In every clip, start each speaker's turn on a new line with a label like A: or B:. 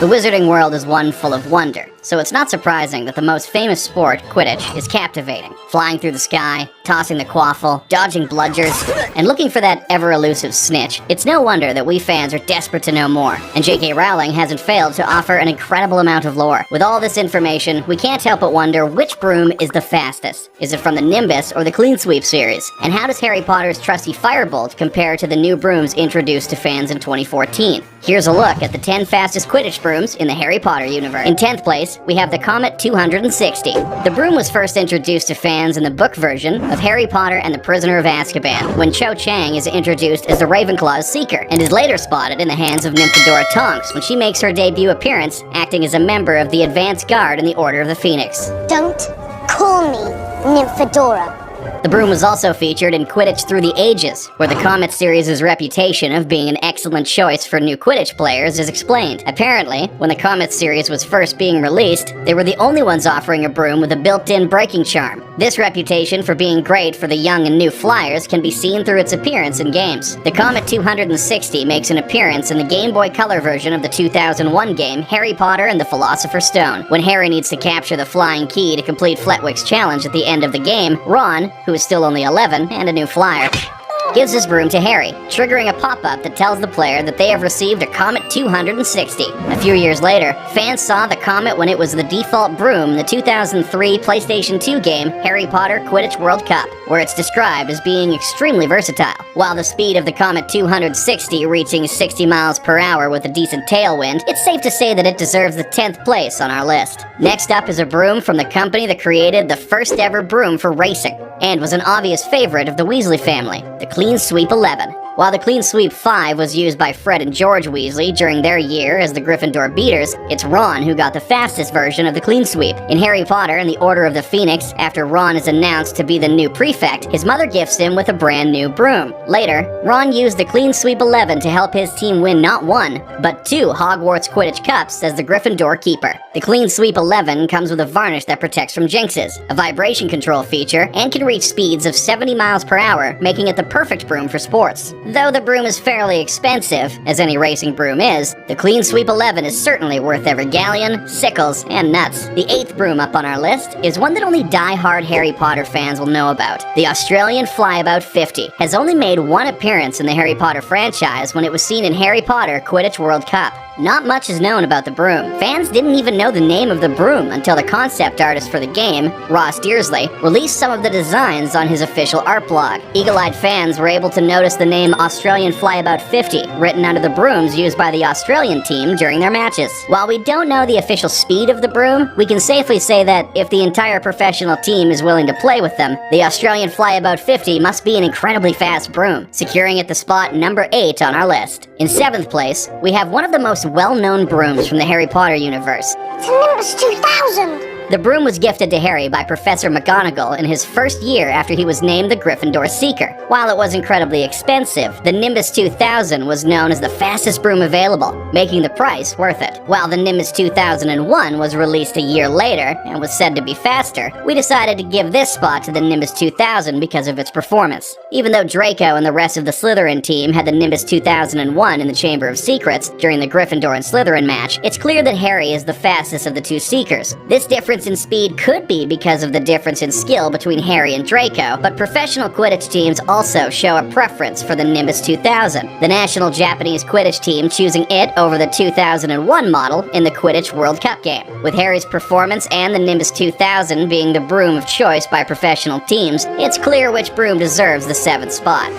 A: The wizarding world is one full of wonder, so it's not surprising that the most famous sport, Quidditch, is captivating. Flying through the sky, tossing the quaffle, dodging bludgers, and looking for that ever-elusive snitch, it's no wonder that we fans are desperate to know more, and J.K. Rowling hasn't failed to offer an incredible amount of lore. With all this information, we can't help but wonder which broom is the fastest. Is it from the Nimbus or the Clean Sweep series? And how does Harry Potter's trusty Firebolt compare to the new brooms introduced to fans in 2014? Here's a look at the 10 fastest Quidditch brooms in the Harry Potter universe. In 10th place, we have the Comet 260. The broom was first introduced to fans in the book version of Harry Potter and the Prisoner of Azkaban, when Cho Chang is introduced as the Ravenclaw's Seeker, and is later spotted in the hands of Nymphadora Tonks when she makes her debut appearance, acting as a member of the Advanced Guard in the Order of the Phoenix.
B: Don't call me Nymphadora.
A: The broom was also featured in Quidditch Through the Ages, where the Comet series' reputation of being an excellent choice for new Quidditch players is explained. Apparently, when the Comet series was first being released, they were the only ones offering a broom with a built-in breaking charm. This reputation for being great for the young and new flyers can be seen through its appearance in games. The Comet 260 makes an appearance in the Game Boy Color version of the 2001 game Harry Potter and the Philosopher's Stone. When Harry needs to capture the flying key to complete Flitwick's challenge at the end of the game, Ron, who is still only 11 and a new flyer, gives his broom to Harry, triggering a pop-up that tells the player that they have received a Comet 260. A few years later, fans saw the Comet when it was the default broom in the 2003 PlayStation 2 game Harry Potter Quidditch World Cup, where it's described as being extremely versatile. While the speed of the Comet 260 reaching 60 miles per hour with a decent tailwind, it's safe to say that it deserves the 10th place on our list. Next up is a broom from the company that created the first ever broom for racing, and was an obvious favorite of the Weasley family, the Clean Sweep 11. While the Clean Sweep 5 was used by Fred and George Weasley during their year as the Gryffindor beaters, it's Ron who got the fastest version of the Clean Sweep. In Harry Potter and the Order of the Phoenix, after Ron is announced to be the new prefect, his mother gifts him with a brand new broom. Later, Ron used the Clean Sweep 11 to help his team win not one, but 2 Hogwarts Quidditch Cups as the Gryffindor keeper. The Clean Sweep 11 comes with a varnish that protects from jinxes, a vibration control feature, and can reach speeds of 70 miles per hour, making it the perfect broom for sports. Though the broom is fairly expensive, as any racing broom is, the Clean Sweep 11 is certainly worth every galleon, sickles, and nuts. The 8th broom up on our list is one that only die-hard Harry Potter fans will know about. The Australian Flyabout 50 has only made one appearance in the Harry Potter franchise when it was seen in Harry Potter Quidditch World Cup. Not much is known about the broom. Fans didn't even know the name of the broom until the concept artist for the game, Ross Dearsley, released some of the designs on his official art blog. Eagle-eyed fans were able to notice the name Australian Flyabout 50 written under the brooms used by the Australian team during their matches. While we don't know the official speed of the broom, we can safely say that if the entire professional team is willing to play with them, the Australian Flyabout 50 must be an incredibly fast broom, securing it the spot number 8 on our list. In 7th place, we have one of the most well-known brooms from the Harry Potter universe.
B: It's a Nimbus 2000!
A: The broom was gifted to Harry by Professor McGonagall in his first year after he was named the Gryffindor Seeker. While it was incredibly expensive, the Nimbus 2000 was known as the fastest broom available, making the price worth it. While the Nimbus 2001 was released a year later and was said to be faster, we decided to give this spot to the Nimbus 2000 because of its performance. Even though Draco and the rest of the Slytherin team had the Nimbus 2001 in the Chamber of Secrets during the Gryffindor and Slytherin match, it's clear that Harry is the fastest of the 2 Seekers. This difference in speed could be because of the difference in skill between Harry and Draco, but professional Quidditch teams also show a preference for the Nimbus 2000, the national Japanese Quidditch team choosing it over the 2001 model in the Quidditch World Cup game. With Harry's performance and the Nimbus 2000 being the broom of choice by professional teams, it's clear which broom deserves the 7th spot.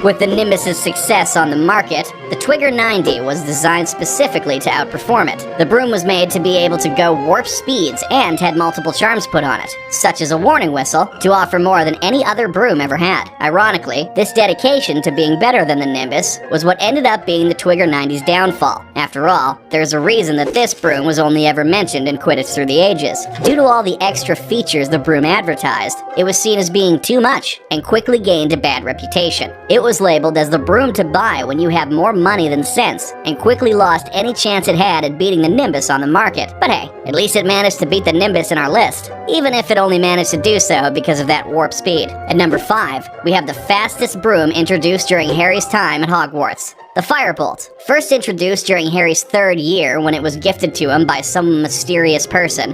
A: With the Nimbus's success on the market, the Twigger 90 was designed specifically to outperform it. The broom was made to be able to go warp speeds and had multiple charms put on it, such as a warning whistle, to offer more than any other broom ever had. Ironically, this dedication to being better than the Nimbus was what ended up being the Twigger 90's downfall. After all, there's a reason that this broom was only ever mentioned in Quidditch Through the Ages. Due to all the extra features the broom advertised, it was seen as being too much and quickly gained a bad reputation. It was labeled as the broom to buy when you have more money than sense, and quickly lost any chance it had at beating the Nimbus on the market. But hey, at least it managed to beat the Nimbus in our list, even if it only managed to do so because of that warp speed. At number 5, we have the fastest broom introduced during Harry's time at Hogwarts, The firebolt, first introduced during Harry's 3rd year when it was gifted to him by some mysterious person.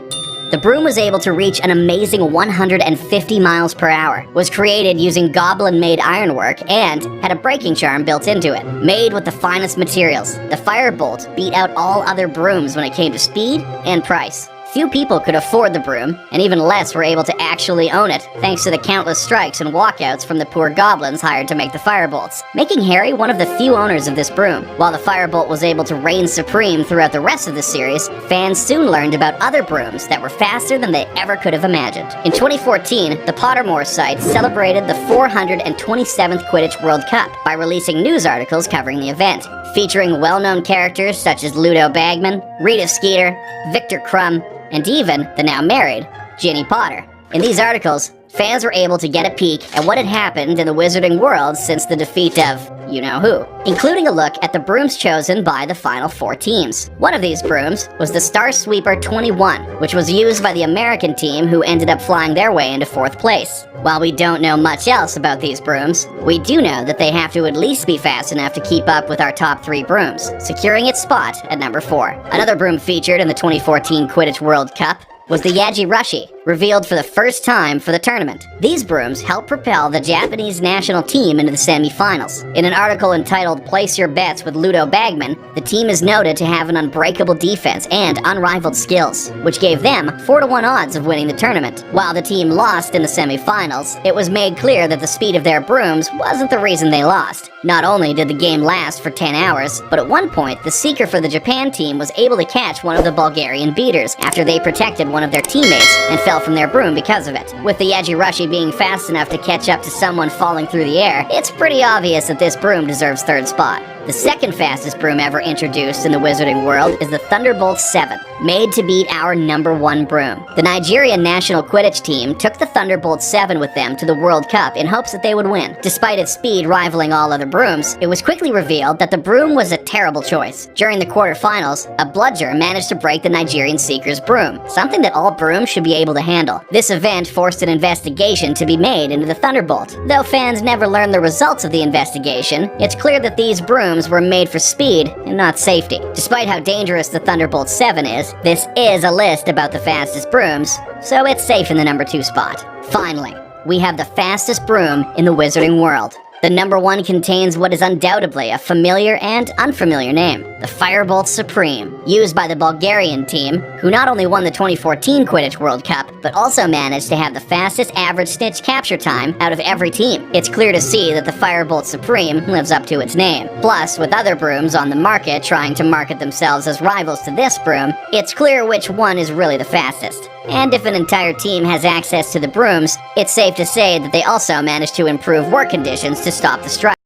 A: The broom was able to reach an amazing 150 miles per hour, was created using goblin-made ironwork, and had a braking charm built into it. Made with the finest materials, the firebolt beat out all other brooms when it came to speed and price. Few people could afford the broom, and even less were able to actually own it, thanks to the countless strikes and walkouts from the poor goblins hired to make the firebolts, making Harry one of the few owners of this broom. While the firebolt was able to reign supreme throughout the rest of the series, fans soon learned about other brooms that were faster than they ever could have imagined. In 2014, the Pottermore site celebrated the 427th Quidditch World Cup by releasing news articles covering the event, featuring well-known characters such as Ludo Bagman, Rita Skeeter, Victor Crumb, and even the now-married Ginny Potter. In these articles, fans were able to get a peek at what had happened in the wizarding world since the defeat of you-know-who, including a look at the brooms chosen by the final 4 teams. One of these brooms was the Star Sweeper 21, which was used by the American team who ended up flying their way into 4th place. While we don't know much else about these brooms, we do know that they have to at least be fast enough to keep up with our top 3 brooms, securing its spot at number 4. Another broom featured in the 2014 Quidditch World Cup was the Yaji-Rushi, revealed for the first time for the tournament. These brooms helped propel the Japanese national team into the semi-finals. In an article entitled "Place Your Bets with Ludo Bagman," the team is noted to have an unbreakable defense and unrivaled skills, which gave them 4-to-1 odds of winning the tournament. While the team lost in the semi-finals, it was made clear that the speed of their brooms wasn't the reason they lost. Not only did the game last for 10 hours, but at one point, the seeker for the Japan team was able to catch one of the Bulgarian beaters after they protected one of their teammates and fell from their broom because of it. With the Yaji-Rushi being fast enough to catch up to someone falling through the air, it's pretty obvious that this broom deserves 3rd spot. The second fastest broom ever introduced in the wizarding world is the Thunderbolt 7, made to beat our number 1 broom. The Nigerian national Quidditch team took the Thunderbolt 7 with them to the World Cup in hopes that they would win. Despite its speed rivaling all other brooms, it was quickly revealed that the broom was a terrible choice. During the quarterfinals, a bludger managed to break the Nigerian seeker's broom, something that all brooms should be able to handle. This event forced an investigation to be made into the Thunderbolt. Though fans never learned the results of the investigation, it's clear that these brooms were made for speed and not safety. Despite how dangerous the Thunderbolt 7 is, this is a list about the fastest brooms, so it's safe in the number 2 spot. Finally, we have the fastest broom in the wizarding world. The number 1 contains what is undoubtedly a familiar and unfamiliar name, the Firebolt Supreme, used by the Bulgarian team, who not only won the 2014 Quidditch World Cup, but also managed to have the fastest average snitch capture time out of every team. It's clear to see that the Firebolt Supreme lives up to its name. Plus, with other brooms on the market trying to market themselves as rivals to this broom, it's clear which one is really the fastest. And if an entire team has access to the brooms, it's safe to say that they also managed to improve work conditions to stop the strike.